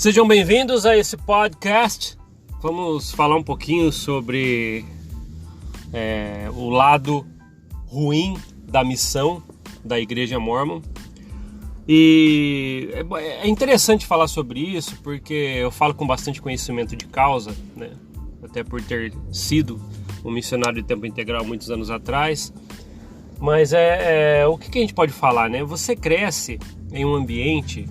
Sejam bem-vindos a esse podcast. Vamos falar um pouquinho sobre o lado ruim da missão da Igreja Mórmon. E é interessante falar sobre isso porque eu falo com bastante conhecimento de causa, né? Até por ter sido um missionário de tempo integral muitos anos atrás. Mas o que a gente pode falar, né? Você cresce em um ambiente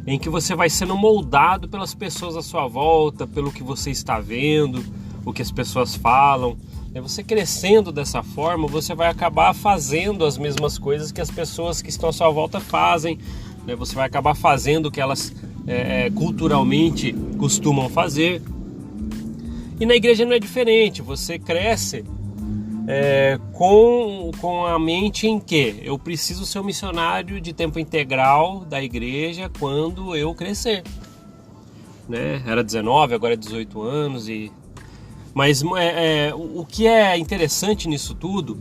em que você vai sendo moldado pelas pessoas à sua volta, pelo que você está vendo, o que as pessoas falam. Você crescendo dessa forma, você vai acabar fazendo as mesmas coisas que as pessoas que estão à sua volta fazem. Você vai acabar fazendo o que elas culturalmente costumam fazer. E na igreja não é diferente, você cresce com a mente em que eu preciso ser um missionário de tempo integral da igreja quando eu crescer, né? Era 19, agora é 18 anos. Mas o que é interessante nisso tudo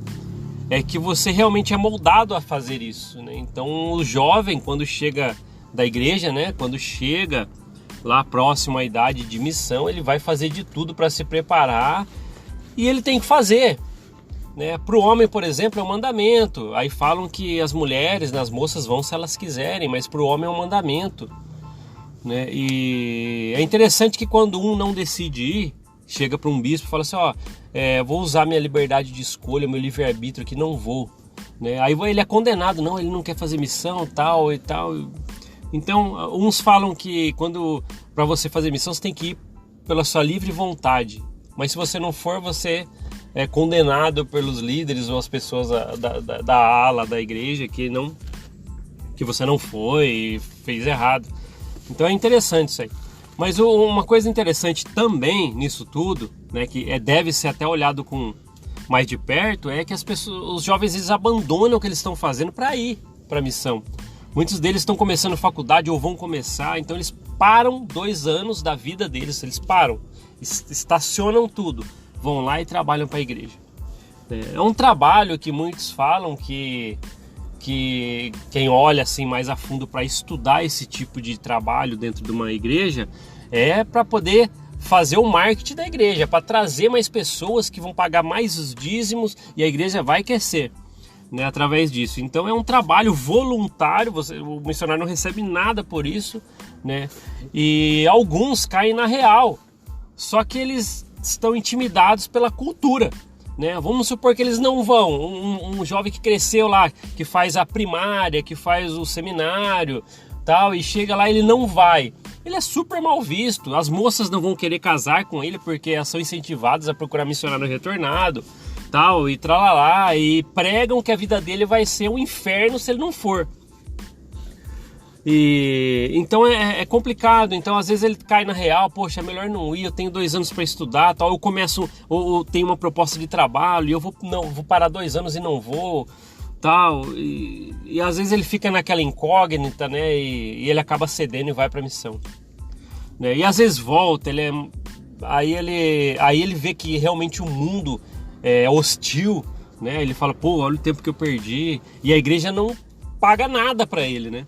é que você realmente é moldado a fazer isso, né? Então o jovem, quando chega da igreja, né? Quando chega lá próximo à idade de missão, ele vai fazer de tudo para se preparar e ele tem que fazer. Para o homem, por exemplo, é um mandamento. Aí falam que as mulheres, as moças vão se elas quiserem, mas para o homem é um mandamento, né? E é interessante que quando um não decide ir, chega para um bispo e fala assim, vou usar minha liberdade de escolha, meu livre-arbítrio aqui, não vou, né? Aí ele é condenado, não, ele não quer fazer missão, tal e tal. Então, uns falam que para você fazer missão, você tem que ir pela sua livre vontade, mas se você não for, você é condenado pelos líderes ou as pessoas da ala da igreja que você não foi e fez errado. Então é interessante isso aí. Mas uma coisa interessante também nisso tudo, né, que deve ser até olhado com mais de perto, é que os jovens eles abandonam o que eles estão fazendo para ir para a missão. Muitos deles estão começando faculdade ou vão começar, então eles param 2 anos da vida deles, eles param, estacionam tudo, vão lá e trabalham para a igreja. É um trabalho que muitos falam que quem olha assim mais a fundo para estudar esse tipo de trabalho dentro de uma igreja é para poder fazer o marketing da igreja, para trazer mais pessoas que vão pagar mais os dízimos e a igreja vai crescer, né, através disso. Então é um trabalho voluntário, o missionário não recebe nada por isso, né? E alguns caem na real, só que eles estão intimidados pela cultura, né? Vamos supor que eles não vão, um jovem que cresceu lá, que faz a primária, que faz o seminário, tal, e chega lá e ele não vai. Ele é super mal visto, as moças não vão querer casar com ele porque elas são incentivadas a procurar missionário retornado, tal, e tralalá, e pregam que a vida dele vai ser um inferno se ele não for. E então é complicado. Então às vezes ele cai na real, poxa, é melhor não ir, eu tenho 2 anos para estudar, tal, eu começo, ou tenho uma proposta de trabalho e eu vou parar 2 anos e não vou, tal, e às vezes ele fica naquela incógnita, né, e ele acaba cedendo e vai para a missão, né? E às vezes volta, aí ele vê que realmente o mundo é hostil, né? Ele fala, olha o tempo que eu perdi, e a igreja não paga nada para ele, né?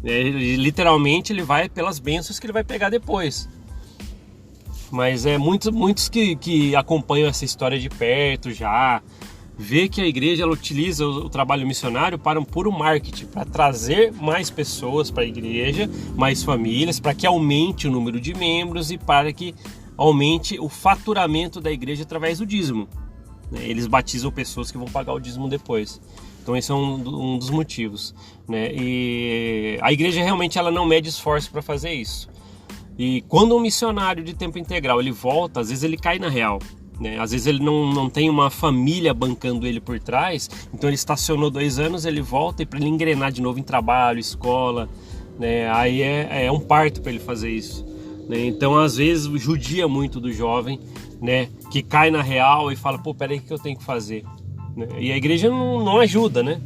Literalmente ele vai pelas bênçãos que ele vai pegar depois. Mas muitos que acompanham essa história de perto já vê que a igreja ela utiliza o trabalho missionário para um puro marketing, para trazer mais pessoas para a igreja, mais famílias, para que aumente o número de membros e para que aumente o faturamento da igreja através do dízimo. Eles batizam pessoas que vão pagar o dízimo depois. Então esse é um dos motivos, né? E a igreja realmente ela não mede esforço para fazer isso. E quando um missionário de tempo integral ele volta, às vezes ele cai na real, né? Às vezes ele não tem uma família bancando ele por trás, então ele estacionou 2 anos, ele volta e para ele engrenar de novo em trabalho, escola, né? Aí é um parto para ele fazer isso, né? Então às vezes judia muito do jovem, né? Que cai na real e fala, peraí, o que eu tenho que fazer? E a igreja não ajuda, né?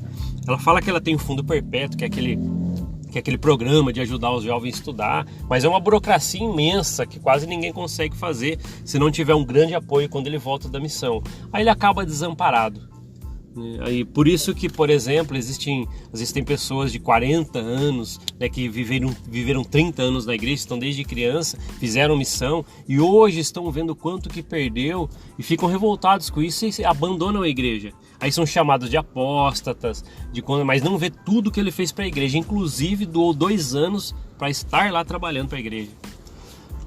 Ela fala que ela tem o fundo perpétuo, que é aquele programa de ajudar os jovens a estudar, mas é uma burocracia imensa que quase ninguém consegue fazer se não tiver um grande apoio quando ele volta da missão. Aí ele acaba desamparado, E por isso que, por exemplo, existem pessoas de 40 anos, né, que viveram 30 anos na igreja, estão desde criança, fizeram missão e hoje estão vendo o quanto que perdeu e ficam revoltados com isso e abandonam a igreja. Aí são chamados de apóstatas, mas não vê tudo que ele fez para a igreja, inclusive doou 2 anos para estar lá trabalhando para a igreja.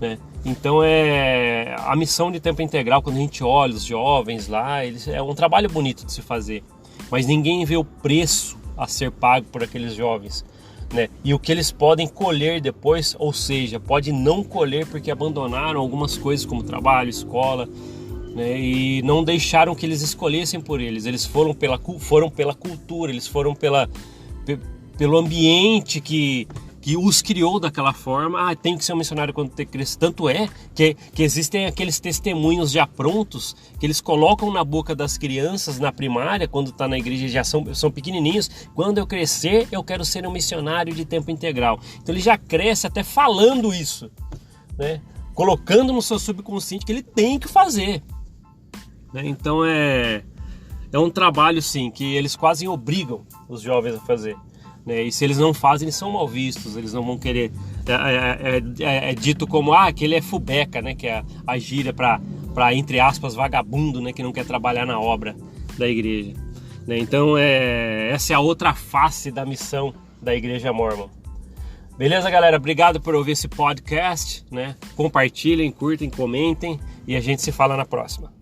Né? Então a missão de tempo integral, quando a gente olha os jovens lá, é um trabalho bonito de se fazer, mas ninguém vê o preço a ser pago por aqueles jovens, né? E o que eles podem colher depois, ou seja, pode não colher porque abandonaram algumas coisas como trabalho, escola, né? E não deixaram que eles escolhessem por eles foram pela cultura, eles foram pelo ambiente que os criou daquela forma. Tem que ser um missionário quando ter crescido. Tanto é que existem aqueles testemunhos já prontos que eles colocam na boca das crianças na primária, quando está na igreja, já são pequenininhos. Quando eu crescer, eu quero ser um missionário de tempo integral. Então ele já cresce até falando isso, né? Colocando no seu subconsciente que ele tem que fazer, né? Então é um trabalho, sim, que eles quase obrigam os jovens a fazer. E se eles não fazem, eles são mal vistos, eles não vão querer. É dito como que ele é fubeca, né? Que é a gíria para, entre aspas, vagabundo, né? Que não quer trabalhar na obra da igreja. Então essa é a outra face da missão da Igreja Mormon. Beleza, galera? Obrigado por ouvir esse podcast, né? Compartilhem, curtem, comentem e a gente se fala na próxima.